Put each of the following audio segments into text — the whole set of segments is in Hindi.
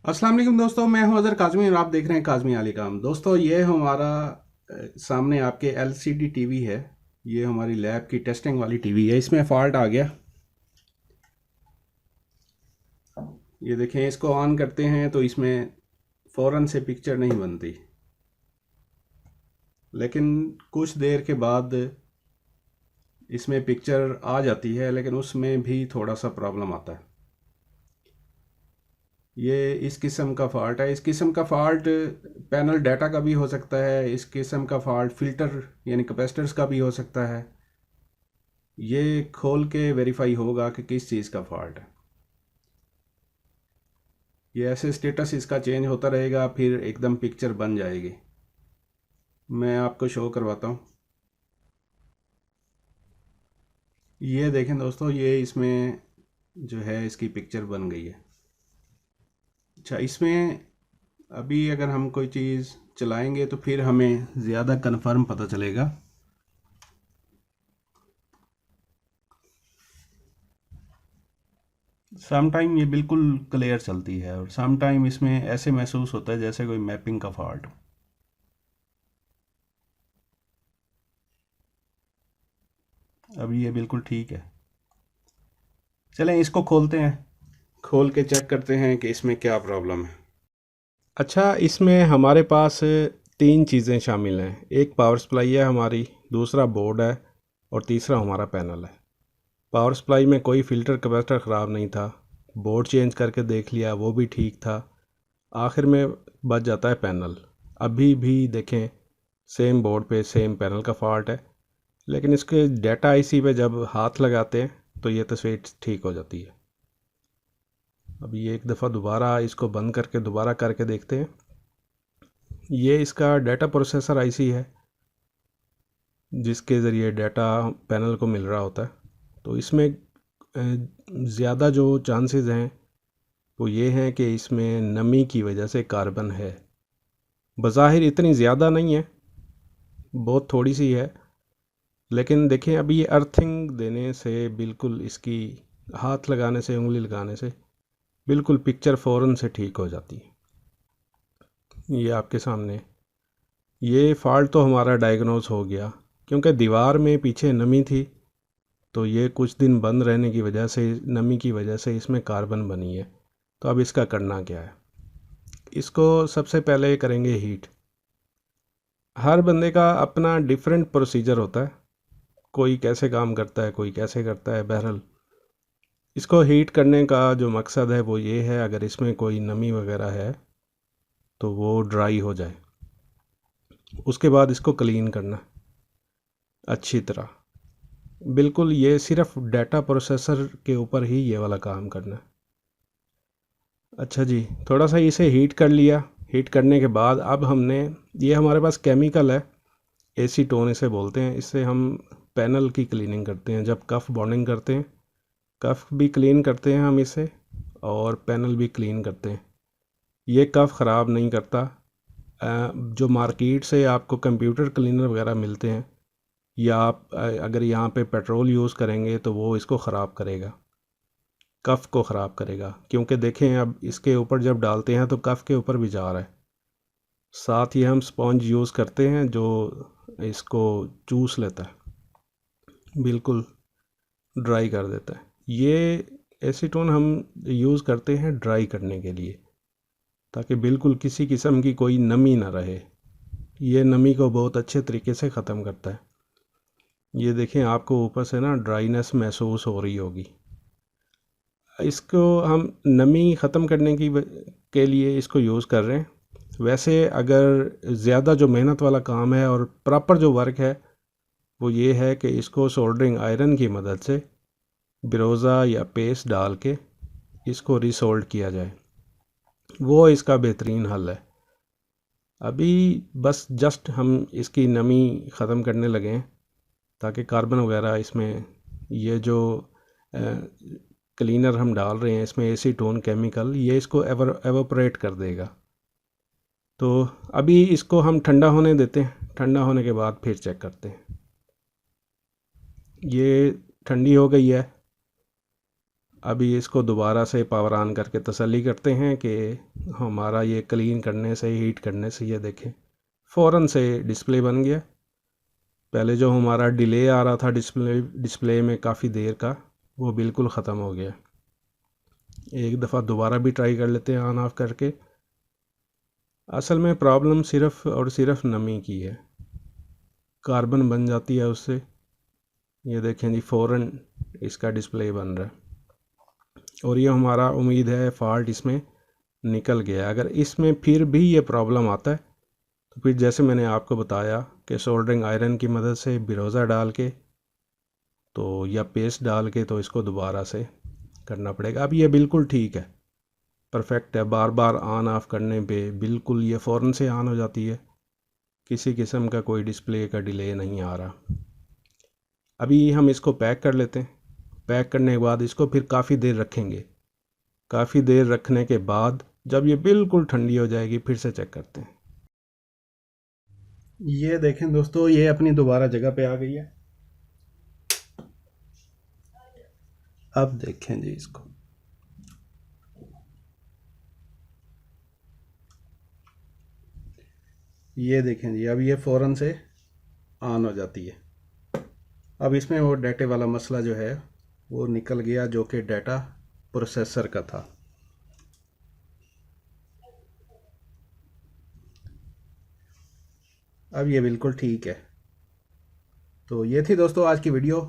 अस्सलाम वालेकुम दोस्तों, मैं हूं अज़हर काज़मी और आप देख रहे हैं काज़मी अली काम। दोस्तों, ये हमारा सामने आपके एलसीडी टीवी है। ये हमारी लैब की टेस्टिंग वाली टीवी है। इसमें फ़ॉल्ट आ गया। ये देखें, इसको ऑन करते हैं तो इसमें फ़ौरन से पिक्चर नहीं बनती, लेकिन कुछ देर के बाद इसमें पिक्चर आ जाती है, लेकिन उसमें भी थोड़ा सा प्रॉब्लम आता है। ये इस किस्म का फ़ॉल्ट है। इस किस्म का फ़ॉल्ट पैनल डाटा का भी हो सकता है। इस किस्म का फ़ॉल्ट फ़िल्टर यानी कैपेसिटर्स का भी हो सकता है। ये खोल के वेरीफाई होगा कि किस चीज़ का फ़ॉल्ट है। ये ऐसे स्टेटस इसका चेंज होता रहेगा, फिर एकदम पिक्चर बन जाएगी। मैं आपको शो करवाता हूँ। ये देखें दोस्तों, ये इसमें जो है इसकी पिक्चर बन गई है। अच्छा, इसमें अभी अगर हम कोई चीज़ चलाएंगे तो फिर हमें ज़्यादा कन्फर्म पता चलेगा। सम टाइम ये बिल्कुल क्लियर चलती है और सम टाइम इसमें ऐसे महसूस होता है जैसे कोई मैपिंग का फॉल्ट हो। अभी ये बिल्कुल ठीक है। चलें, इसको खोलते हैं। खोल के चेक करते हैं कि इसमें क्या प्रॉब्लम है। अच्छा, इसमें हमारे पास तीन चीज़ें शामिल हैं। एक पावर सप्लाई है हमारी, दूसरा बोर्ड है और तीसरा हमारा पैनल है। पावर सप्लाई में कोई फ़िल्टर कैपेसिटर ख़राब नहीं था। बोर्ड चेंज करके देख लिया, वो भी ठीक था। आखिर में बच जाता है पैनल। अभी भी देखें, सेम बोर्ड पे सेम पैनल का फॉल्ट है, लेकिन इसके डाटा आईसी पे जब हाथ लगाते हैं तो ये तस्वीर ठीक हो जाती है। अभी एक दफ़ा दोबारा इसको बंद करके दोबारा करके देखते हैं। ये इसका डाटा प्रोसेसर आईसी है जिसके ज़रिए डाटा पैनल को मिल रहा होता है। तो इसमें ज़्यादा जो चांसेस हैं वो ये हैं कि इसमें नमी की वजह से कार्बन है। बज़ाहिर इतनी ज़्यादा नहीं है, बहुत थोड़ी सी है, लेकिन देखें अभी ये अर्थिंग देने से बिल्कुल इसकी हाथ लगाने से, उंगली लगाने से बिल्कुल पिक्चर फ़ौरन से ठीक हो जाती है। ये आपके सामने ये फ़ॉल्ट तो हमारा डायग्नोज हो गया, क्योंकि दीवार में पीछे नमी थी। तो ये कुछ दिन बंद रहने की वजह से, नमी की वजह से इसमें कार्बन बनी है। तो अब इसका करना क्या है? इसको सबसे पहले करेंगे हीट। हर बंदे का अपना डिफरेंट प्रोसीजर होता है। कोई कैसे काम करता है, कोई कैसे करता है। बहरहाल इसको हीट करने का जो मकसद है वो ये है, अगर इसमें कोई नमी वगैरह है तो वो ड्राई हो जाए। उसके बाद इसको क्लीन करना अच्छी तरह। बिल्कुल ये सिर्फ डाटा प्रोसेसर के ऊपर ही ये वाला काम करना है। अच्छा जी, थोड़ा सा इसे हीट कर लिया। हीट करने के बाद अब हमने, ये हमारे पास केमिकल है, एसीटोन इसे बोलते हैं। इससे हम पैनल की क्लीनिंग करते हैं। जब कफ बॉन्डिंग करते हैं, कफ भी क्लीन करते हैं हम इसे, और पैनल भी क्लीन करते हैं। ये कफ ख़राब नहीं करता। जो मार्केट से आपको कंप्यूटर क्लीनर वगैरह मिलते हैं, या आप अगर यहाँ पे पेट्रोल यूज़ करेंगे तो वो इसको ख़राब करेगा, कफ़ को ख़राब करेगा। क्योंकि देखें, अब इसके ऊपर जब डालते हैं तो कफ़ के ऊपर भी जा रहा है। साथ ही हम स्पॉन्ज यूज़ करते हैं जो इसको चूस लेता है, बिल्कुल ड्राई कर देता है। ये एसीटोन हम यूज़ करते हैं ड्राई करने के लिए, ताकि बिल्कुल किसी किस्म की कोई नमी ना रहे। ये नमी को बहुत अच्छे तरीके से ख़त्म करता है। ये देखें, आपको ऊपर से ना ड्राइनेस महसूस हो रही होगी। इसको हम नमी ख़त्म करने के लिए इसको यूज़ कर रहे हैं। वैसे अगर ज़्यादा जो मेहनत वाला काम है और प्रॉपर जो वर्क है वो ये है कि इसको सोल्डरिंग आयरन की मदद से बिरोज़ा या पेस्ट डाल के इसको रिसोल्ड किया जाए। वो इसका बेहतरीन हल है। अभी बस जस्ट हम इसकी नमी ख़त्म करने लगे हैं, ताकि कार्बन वगैरह इसमें, ये जो क्लीनर हम डाल रहे हैं इसमें एसीटोन केमिकल, ये इसको एवोपरेट कर देगा। तो अभी इसको हम ठंडा होने देते हैं। ठंडा होने के बाद फिर चेक करते हैं। ये ठंडी हो गई है। अभी इसको दोबारा से पावर ऑन करके तसल्ली करते हैं कि हमारा ये क्लीन करने से, हीट करने से, ये देखें फ़ौरन से डिस्प्ले बन गया। पहले जो हमारा डिले आ रहा था डिस्प्ले में काफ़ी देर का, वो बिल्कुल ख़त्म हो गया। एक दफ़ा दोबारा भी ट्राई कर लेते हैं ऑन ऑफ करके। असल में प्रॉब्लम सिर्फ़ और सिर्फ नमी की है, कार्बन बन जाती है उससे। ये देखें जी, फ़ौरन इसका डिस्प्ले बन रहा है और ये हमारा उम्मीद है फ़ॉल्ट इसमें निकल गया। अगर इसमें फिर भी ये प्रॉब्लम आता है तो फिर जैसे मैंने आपको बताया कि सोल्डरिंग आयरन की मदद से बिरोज़ा डाल के तो या पेस्ट डाल के तो इसको दोबारा से करना पड़ेगा। अब ये बिल्कुल ठीक है, परफेक्ट है। बार बार ऑन ऑफ़ करने पे बिल्कुल ये फ़ौरन से ऑन हो जाती है, किसी किस्म का कोई डिस्प्ले का डिले नहीं आ रहा। अभी हम इसको पैक कर लेते हैं। पैक करने के बाद इसको फिर काफ़ी देर रखेंगे। काफ़ी देर रखने के बाद जब ये बिल्कुल ठंडी हो जाएगी फिर से चेक करते हैं। ये देखें दोस्तों, ये अपनी दोबारा जगह पे आ गई है। अब देखें जी इसको, ये देखें जी, अब ये फ़ौरन से ऑन हो जाती है। अब इसमें वो डाटे वाला मसला जो है वो निकल गया, जो कि डाटा प्रोसेसर का था। अब ये बिल्कुल ठीक है। तो ये थी दोस्तों आज की वीडियो।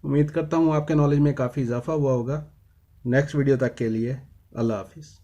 उम्मीद करता हूँ आपके नॉलेज में काफ़ी इजाफा हुआ होगा। नेक्स्ट वीडियो तक के लिए अल्लाह हाफिज़।